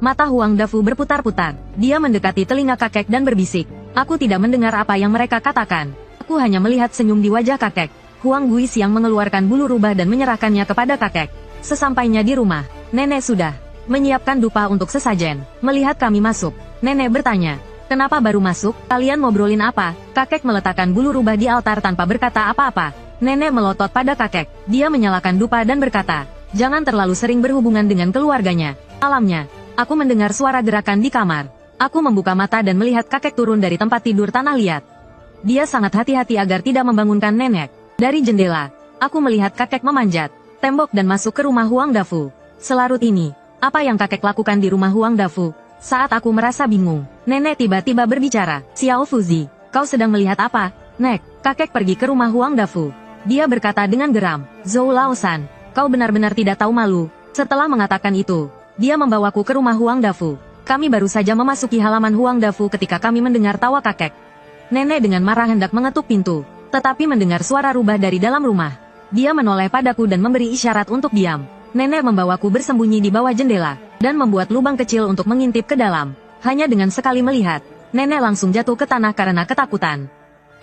Mata Huang Dafu berputar-putar. Dia mendekati telinga kakek dan berbisik. Aku tidak mendengar apa yang mereka katakan. Aku hanya melihat senyum di wajah kakek. Huang Guixiang mengeluarkan bulu rubah dan menyerahkannya kepada kakek. Sesampainya di rumah, nenek sudah menyiapkan dupa untuk sesajen. Melihat kami masuk, nenek bertanya, "Kenapa baru masuk? Kalian ngobrolin apa?" Kakek meletakkan bulu rubah di altar tanpa berkata apa-apa. Nenek melotot pada kakek. Dia menyalakan dupa dan berkata, "Jangan terlalu sering berhubungan dengan keluarganya." Malamnya, aku mendengar suara gerakan di kamar. Aku membuka mata dan melihat kakek turun dari tempat tidur tanah liat. Dia sangat hati-hati agar tidak membangunkan nenek. Dari jendela, aku melihat kakek memanjat tembok dan masuk ke rumah Huang Dafu. Selarut ini, apa yang kakek lakukan di rumah Huang Dafu? Saat aku merasa bingung, nenek tiba-tiba berbicara, "Xiao Fuzi, kau sedang melihat apa?" "Nek." Kakek pergi ke rumah Huang Dafu. Dia berkata dengan geram, "Zhou Laosan, kau benar-benar tidak tahu malu." Setelah mengatakan itu, dia membawaku ke rumah Huang Dafu. Kami baru saja memasuki halaman Huang Dafu ketika kami mendengar tawa kakek. Nenek dengan marah hendak mengetuk pintu, tetapi mendengar suara rubah dari dalam rumah. Dia menoleh padaku dan memberi isyarat untuk diam. Nenek membawaku bersembunyi di bawah jendela, dan membuat lubang kecil untuk mengintip ke dalam. Hanya dengan sekali melihat, nenek langsung jatuh ke tanah karena ketakutan.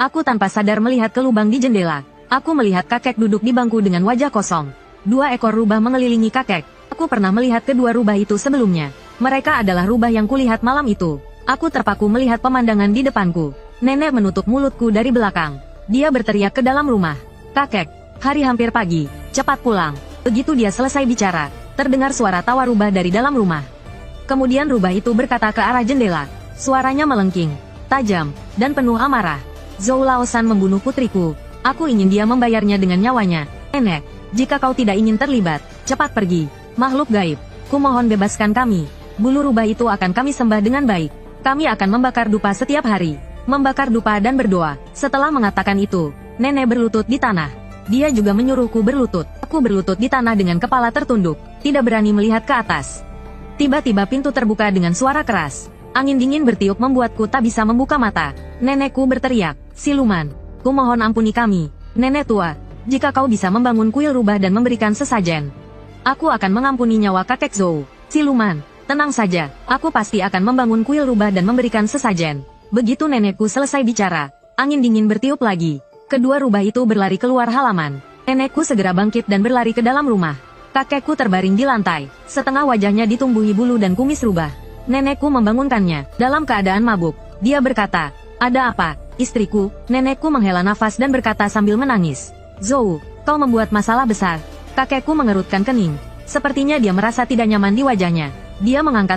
Aku tanpa sadar melihat ke lubang di jendela. Aku melihat kakek duduk di bangku dengan wajah kosong. 2 ekor rubah mengelilingi kakek. Aku pernah melihat kedua rubah itu sebelumnya. Mereka adalah rubah yang kulihat malam itu. Aku terpaku melihat pemandangan di depanku. Nenek menutup mulutku dari belakang. Dia berteriak ke dalam rumah, "Kakek, hari hampir pagi, cepat pulang." Begitu dia selesai bicara, terdengar suara tawa rubah dari dalam rumah. Kemudian rubah itu berkata ke arah jendela. Suaranya melengking, tajam, dan penuh amarah. "Zhou Laosan membunuh putriku. Aku ingin dia membayarnya dengan nyawanya. Nenek, jika kau tidak ingin terlibat, cepat pergi. Makhluk gaib, kumohon bebaskan kami. Bulu rubah itu akan kami sembah dengan baik. Kami akan membakar dupa setiap hari." Membakar dupa dan berdoa. Setelah mengatakan itu, nenek berlutut di tanah. Dia juga menyuruhku berlutut. Aku berlutut di tanah dengan kepala tertunduk, tidak berani melihat ke atas. Tiba-tiba pintu terbuka dengan suara keras. Angin dingin bertiup membuatku tak bisa membuka mata. Nenekku berteriak, "Siluman, kumohon ampuni kami. Nenek tua, jika kau bisa membangun kuil rubah dan memberikan sesajen, aku akan mengampuni nyawa kakek Zhou." "Siluman, tenang saja, aku pasti akan membangun kuil rubah dan memberikan sesajen." Begitu nenekku selesai bicara, angin dingin bertiup lagi. Kedua rubah itu berlari keluar halaman. Nenekku segera bangkit dan berlari ke dalam rumah. Kakekku terbaring di lantai, setengah wajahnya ditumbuhi bulu dan kumis rubah. Nenekku membangunkannya, dalam keadaan mabuk. Dia berkata, "Ada apa, istriku?" Nenekku menghela nafas dan berkata sambil menangis, "Zhou, kau membuat masalah besar." Kakekku mengerutkan kening. Sepertinya dia merasa tidak nyaman di wajahnya. Dia mengangkat